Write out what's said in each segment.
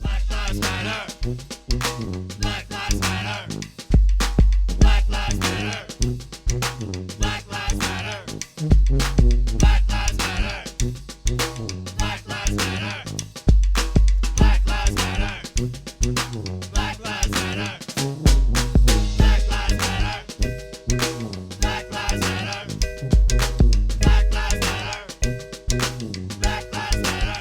Black Lives Matter. Black Lives Matter. Black Lives Matter. Black Lives Matter. Black Lives Matter. Black Lives Matter. Black Lives Matter. Black Lives Matter. Black Lives Matter. Black Lives Matter. Black Lives Matter. Black Lives Matter.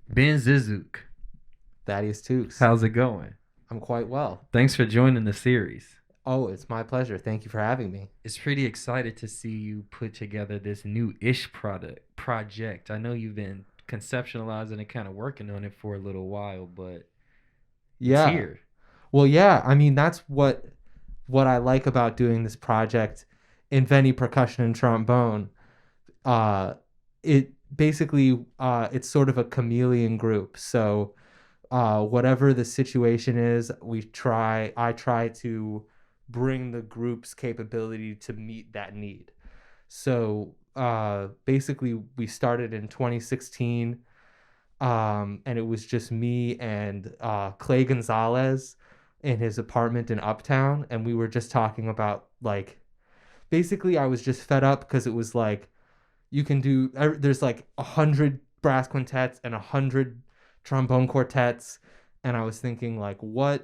Ben Zisook, Thaddeus Tukes. how's it going? I'm quite well. Thanks for joining the series. Oh, it's my pleasure. Thank you for having me. It's pretty excited to see you put together this new-ish project. I know you've been conceptualizing and kind of working on it for a little while, but it's here. Well, yeah. I mean, that's what I like about doing this project, Inveni Percussion and Trombone. It basically it's sort of a chameleon group. So whatever the situation is, I try to bring the group's capability to meet that need. So basically, we started in 2016, and it was just me and Clay Gonzalez in his apartment in Uptown, and we were just talking about, like, basically I was just fed up because it was like you can do there's like 100 brass quintets and 100 trombone quartets, and I was thinking, like, what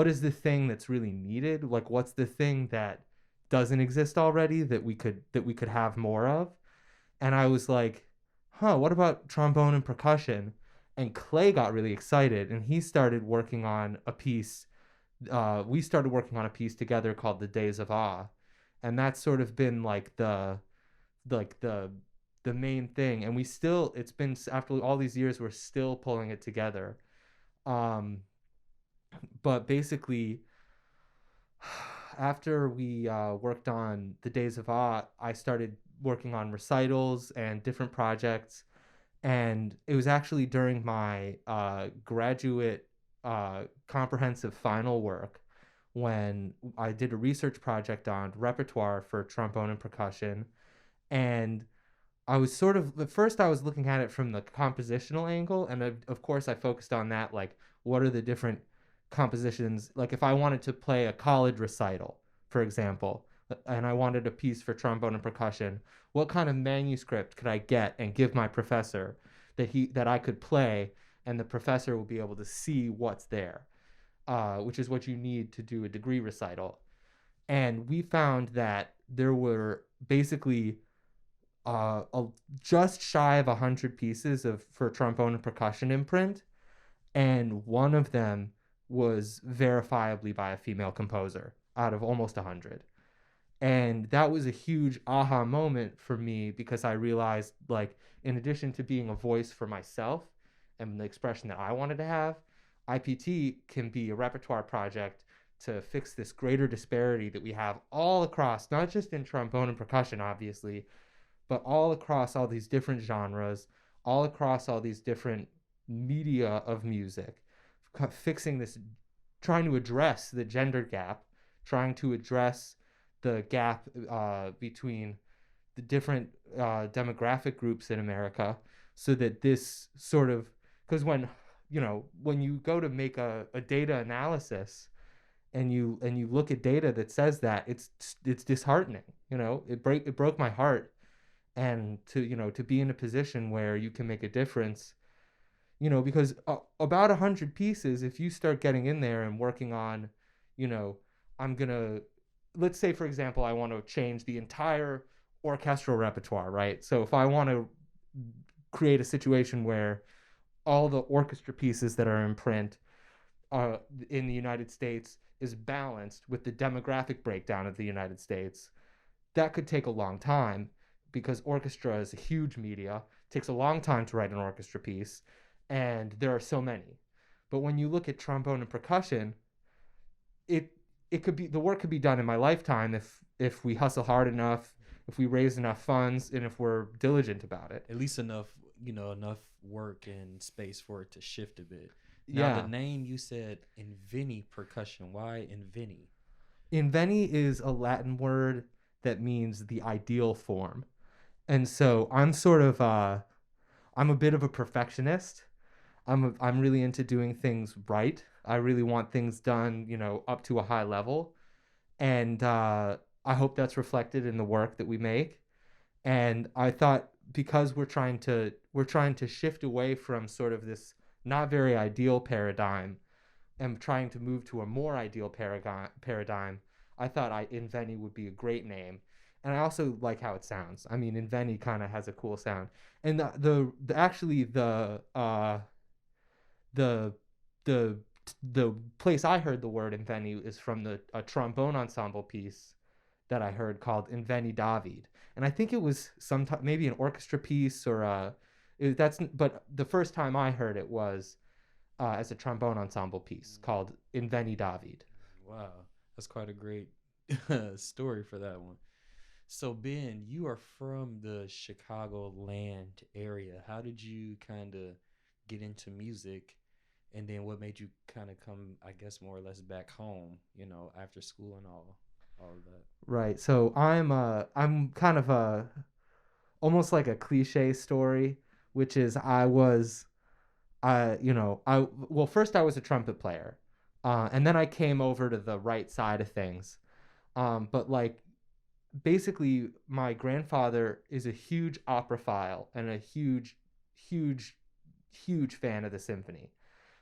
is the thing that's really needed? Like, what's the thing that doesn't exist already that we could have more of? And I was like, what about trombone and percussion? And Clay got really excited, and he started working on a piece. We started working on a piece together called The Days of Awe, and that's sort of been like like the the main thing. And it's been, after all these years, we're still pulling it together. Um, but basically, after we worked on The Days of Awe, I started working on recitals and different projects. And it was actually during my graduate comprehensive final work when I did a research project on repertoire for trombone and percussion. And I was sort of, at first I was looking at it from the compositional angle, and of course I focused on that, like, what are the different compositions, like if I wanted to play a college recital, for example, and I wanted a piece for trombone and percussion, what kind of manuscript could I get and give my professor that I could play, and the professor will be able to see what's there, which is what you need to do a degree recital. And we found that there were basically just shy of 100 pieces for trombone and percussion in print, and one of them was verifiably by a female composer out of almost 100. And that was a huge aha moment for me, because I realized, like, in addition to being a voice for myself and the expression that I wanted to have, IPT can be a repertoire project to fix this greater disparity that we have all across, not just in trombone and percussion, obviously, but all across all these different genres, all across all these different media of music, fixing this, trying to address the gender gap, trying to address the gap between the different demographic groups in America, so that this sort of, because when you go to make a data analysis and you look at data that says that, it's disheartening. It broke my heart. And to be in a position where you can make a difference, because about 100 pieces, if you start getting in there and working on, I'm gonna, let's say for example, I want to change the entire orchestral repertoire, right? So if I want to create a situation where all the orchestra pieces that are in print in the United States is balanced with the demographic breakdown of the United States, that could take a long time, because orchestra is a huge media. It takes a long time to write an orchestra piece, and there are so many. But when you look at trombone and percussion, it could be, the work could be done in my lifetime if we hustle hard enough, if we raise enough funds, and if we're diligent about it. At least enough work and space for it to shift a bit. Now, Yeah. the name you said, Inveni Percussion. Why Inveni? Inveni is a Latin word that means the ideal form. And so I'm sort of I'm a bit of a perfectionist. I'm really into doing things right. I really want things done, up to a high level. And I hope that's reflected in the work that we make. And I thought, because we're trying to shift away from sort of this not very ideal paradigm and trying to move to a more ideal paradigm, I thought Inveni would be a great name. And I also like how it sounds. I mean, Inveni kind of has a cool sound. And the place I heard the word Inveni is from a trombone ensemble piece that I heard called Inveni David. And I think it was maybe an orchestra piece but the first time I heard it was as a trombone ensemble piece called Inveni David. Wow, that's quite a great story for that one. So Ben, you are from the Chicago land area. How did you kind of get into music? And then what made you kind of come, I guess, more or less back home, after school and all of that? Right. So I'm kind of almost like a cliche story, which is first I was a trumpet player, and then I came over to the right side of things. But like, basically, my grandfather is a huge operaphile and a huge, huge, huge fan of the symphony.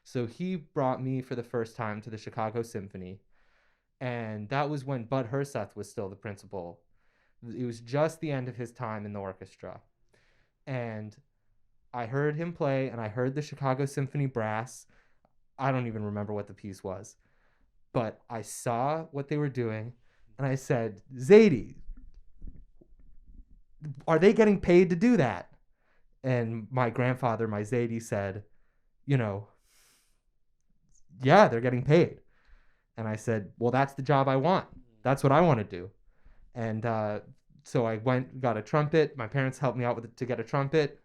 So he brought me for the first time to the Chicago Symphony, and that was when Bud Herseth was still the principal. It was just the end of his time in the orchestra, and I heard him play, and I heard the Chicago Symphony Brass. I don't even remember what the piece was, but I saw what they were doing, and I said, Zadie, are they getting paid to do that? And my grandfather, my Zadie, said, yeah, they're getting paid. And I said, well, that's the job I want. That's what I want to do. And so I got a trumpet. My parents helped me out to get a trumpet.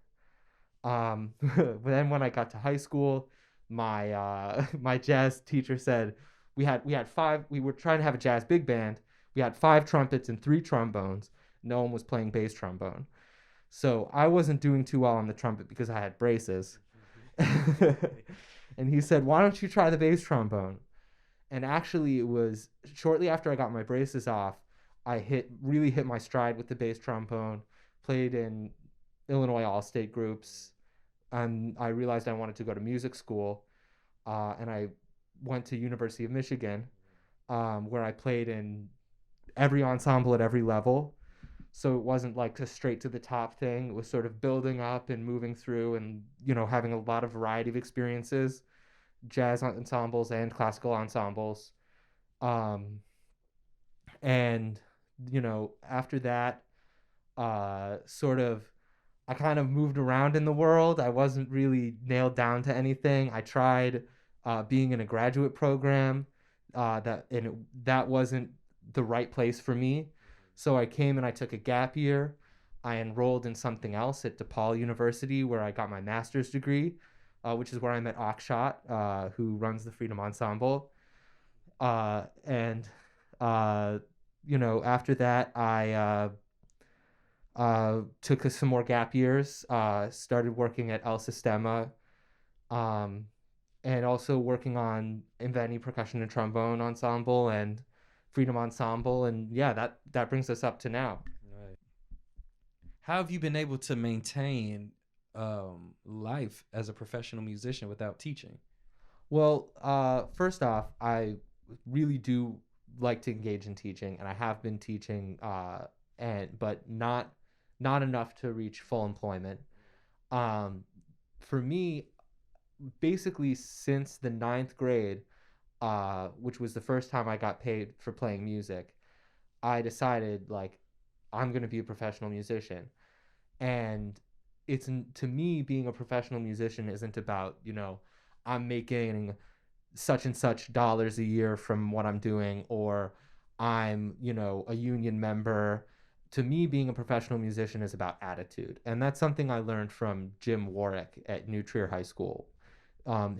Then when I got to high school, my my jazz teacher said we were trying to have a jazz big band. We had 5 trumpets and 3 trombones. No one was playing bass trombone. So I wasn't doing too well on the trumpet because I had braces. And he said, why don't you try the bass trombone? And actually, it was shortly after I got my braces off, I really hit my stride with the bass trombone, played in Illinois all-state groups, and I realized I wanted to go to music school, and I went to University of Michigan, where I played in every ensemble at every level. So it wasn't like a straight to the top thing. It was sort of building up and moving through and, having a lot of variety of experiences, jazz ensembles and classical ensembles. And, after that, I kind of moved around in the world. I wasn't really nailed down to anything. I tried being in a graduate program, that wasn't the right place for me. So I came and I took a gap year. I enrolled in something else at DePaul University, where I got my master's degree, which is where I met Akshat, who runs the Freedom Ensemble. After that, Took some more gap years. Started working at El Sistema, um, and also working on Inveni Percussion and Trombone Ensemble and Freedom Ensemble, and yeah, that brings us up to now. Right. How have you been able to maintain life as a professional musician without teaching? Well, first off, I really do like to engage in teaching, and I have been teaching, but not enough to reach full employment. Um, for me, basically since the ninth grade, which was the first time I got paid for playing music, I decided like I'm gonna be a professional musician, and to me being a professional musician isn't about I'm making such and such dollars a year from what I'm doing, or I'm a union member. To me, being a professional musician is about attitude, and that's something I learned from Jim Warwick at New Trier High School.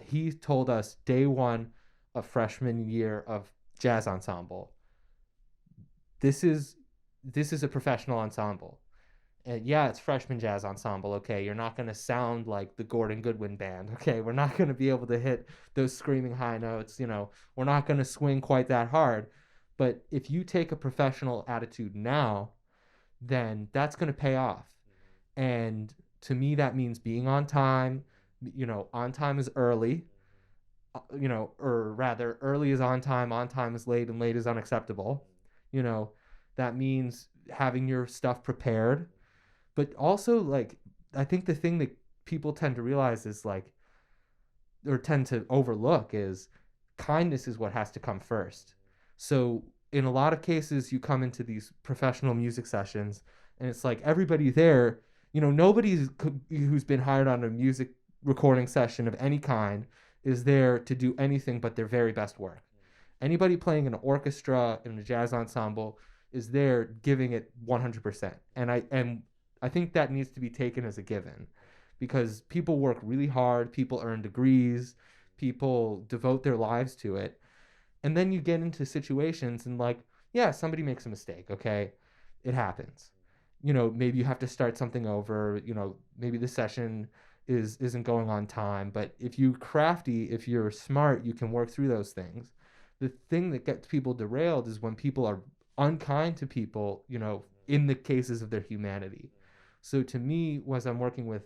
He told us day one of freshman year of jazz ensemble, this is a professional ensemble. And yeah, it's freshman jazz ensemble. Okay, you're not going to sound like the Gordon Goodwin band. Okay, we're not going to be able to hit those screaming high notes. We're not going to swing quite that hard. But if you take a professional attitude now, then that's going to pay off. And to me, that means being on time. On time is early. Or rather, early is on time is late, and late is unacceptable. You know, that means having your stuff prepared. But also, like, I think the thing that people tend to realize is like, or tend to overlook, is kindness is what has to come first. So in a lot of cases, you come into these professional music sessions, and it's like everybody there, nobody who's been hired on a music recording session of any kind is there to do anything but their very best work. Anybody playing in an orchestra, in a jazz ensemble, is there giving it 100%. And I think that needs to be taken as a given, because people work really hard, people earn degrees, people devote their lives to it. And then you get into situations and like, yeah, somebody makes a mistake, okay? It happens. Maybe you have to start something over, maybe the session isn't going on time, but if you're crafty, if you're smart, you can work through those things. The thing that gets people derailed is when people are unkind to people, in the cases of their humanity. So to me, as I'm working with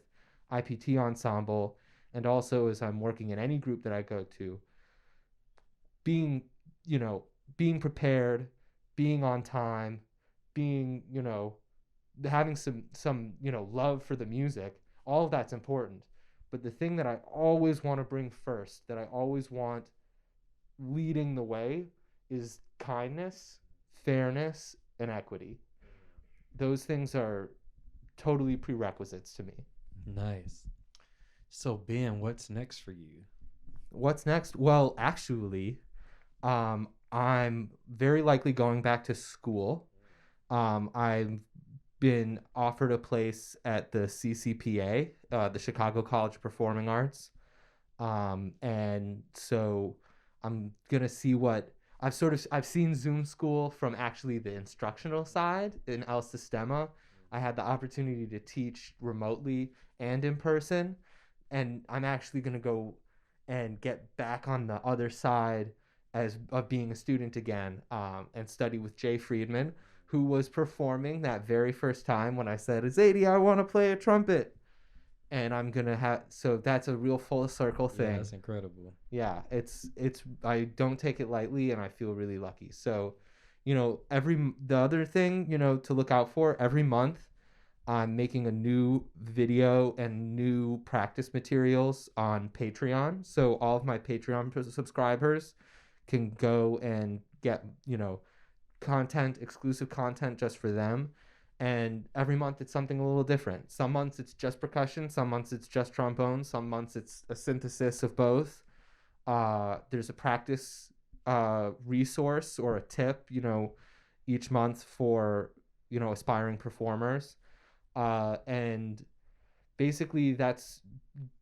IPT Ensemble, and also as I'm working in any group that I go to, being, being prepared, being on time, being, having some, love for the music, all of that's important. But the thing that I always want to bring first, that I always want leading the way, is kindness, fairness, and equity. Those things are totally prerequisites to me. Nice. So Ben, what's next for you? What's next? Well, actually, I'm very likely going back to school. I've been offered a place at the CCPA, the Chicago College of Performing Arts. And so I'm gonna see what I've seen Zoom school from actually the instructional side in El Sistema. I had the opportunity to teach remotely and in person, and I'm actually gonna go and get back on the other side as of being a student again, and study with Jay Friedman, who was performing that very first time when I said, Zadie, I want to play a trumpet. And I'm gonna have, so that's a real full circle thing. Yeah, that's incredible. Yeah, it's I don't take it lightly, and I feel really lucky. So, the other thing, to look out for, every month I'm making a new video and new practice materials on Patreon. So all of my Patreon subscribers can go and get, content, exclusive content just for them. And every month it's something a little different. Some months it's just percussion, some months it's just trombone, some months it's a synthesis of both. There's a practice resource or a tip, each month for, aspiring performers. And basically that's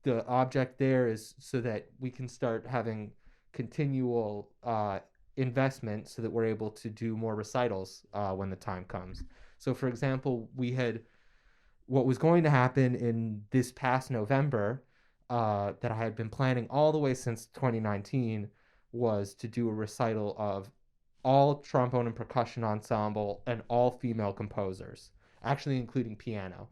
the object there, is so that we can start having continual investment so that we're able to do more recitals when the time comes. So for example, we had what was going to happen in this past November, that I had been planning all the way since 2019, was to do a recital of all trombone and percussion ensemble and all female composers, actually including piano.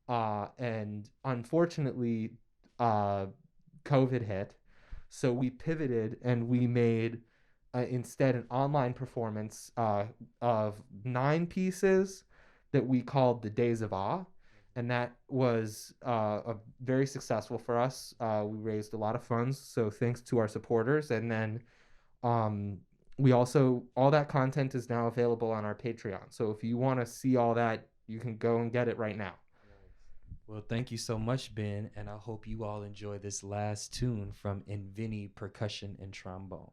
And unfortunately, COVID hit, so we pivoted and we made instead an online performance of 9 pieces that we called the Days of Awe, and that was very successful for us. We raised a lot of funds, so thanks to our supporters. And then we also, all that content is now available on our Patreon. So if you want to see all that, you can go and get it right now. Well, thank you so much, Ben, and I hope you all enjoy this last tune from Inveni Percussion and Trombone.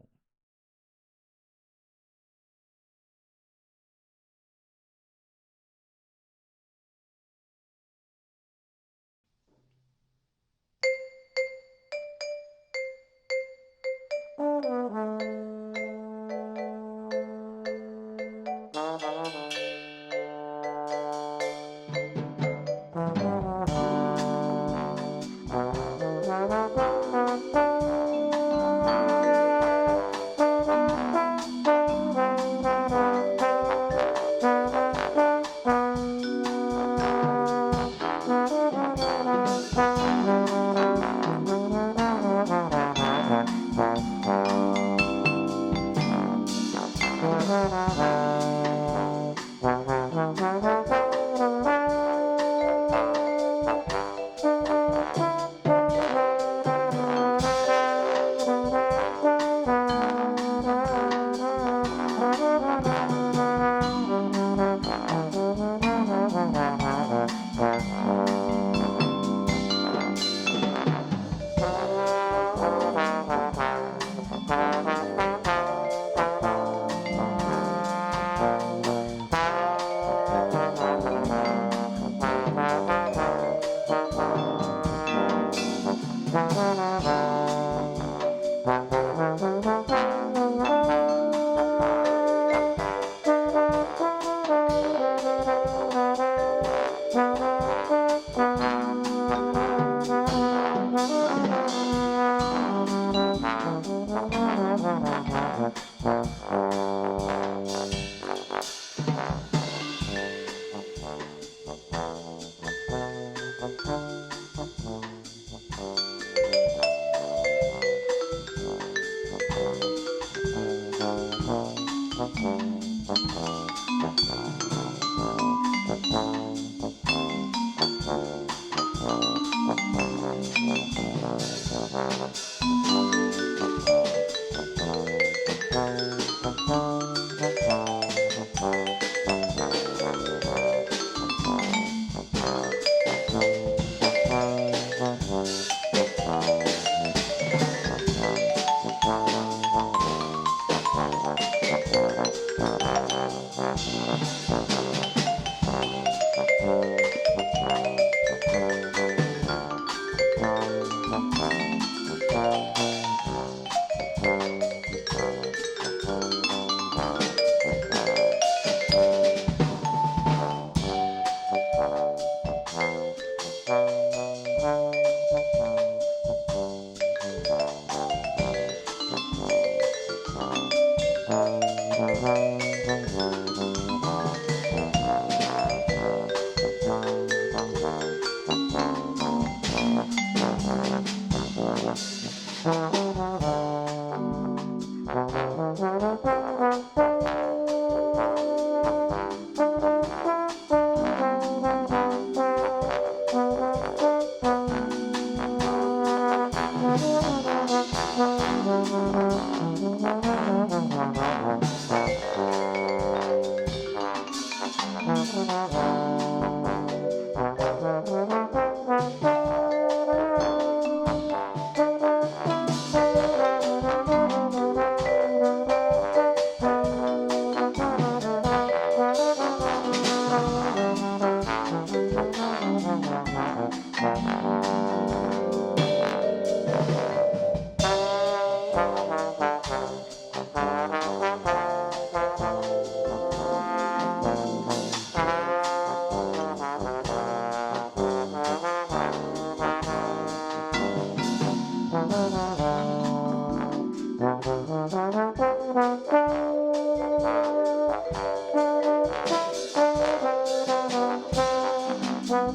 Black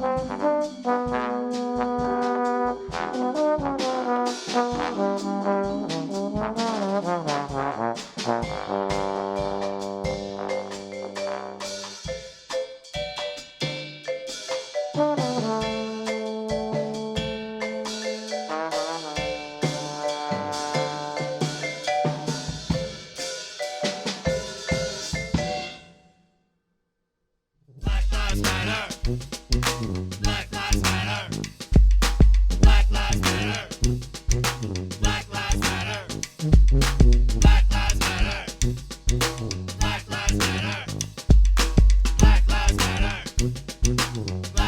Lives Matter. Black Lives Matter. Black Lives Matter. Black Lives Matter. Black Lives Matter. Black Lives Matter. Black Lives Matter.